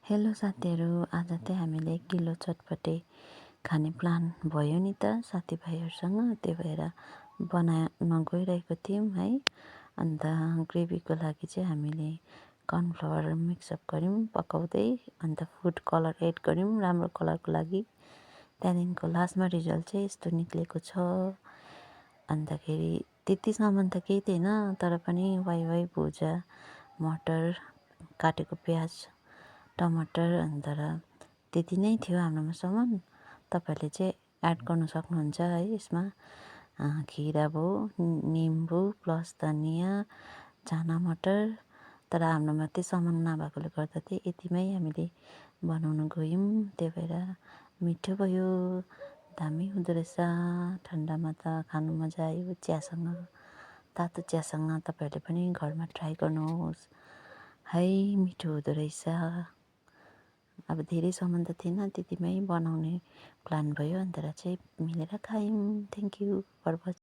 Hello साथीहरू, आज चाहिँ हामीले 1 किलो चटपटे खाने प्लान भयो नि त साथीभाइहरूसँग। त्यही भएर बनाउन गइरहेको थियौँ है। अन्त ग्रेभीको लागि चाहिँ हामीले कर्नफ्लावर मिक्सअप गऱ्यौँ पकाउँदै, अन्त फुड कलर एड गऱ्यौँ राम्रो कलरको लागि। त्यहाँदेखिको लास्टमा रिजल्ट चाहिँ यस्तो निक्लेको छ। अन्तखेरि त्यतिसम्म त केही थिएन, तर पनि वाइ भुजा, मटर, काटेको प्याज, टमाटर, अन्त र त्यति नै थियो हाम्रोमा सामान। तपाईँहरूले चाहिँ एड गर्नु सक्नुहुन्छ है यसमा। खिरा भयो, निम्बु प्लस धनियाँ, चाना मटर। तर हाम्रोमा त्यो सामान नभएकोले गर्दा चाहिँ यतिमै हामीले बनाउन गयौँ। त्यही भएर मिठो भयो, दामी हुँदो रहेछ। ठन्डामा त खानु मजा आयो चियासँग, तातो चियासँग। तपाईँहरूले पनि घरमा ट्राई गर्नुहोस् है, मिठो हुँदो रहेछ। अब धेरै सामान त थिएन, त्यतिमै बनाउने प्लान भयो, अन्त चाहिँ मिलेर खायौँ। Thank you for watching.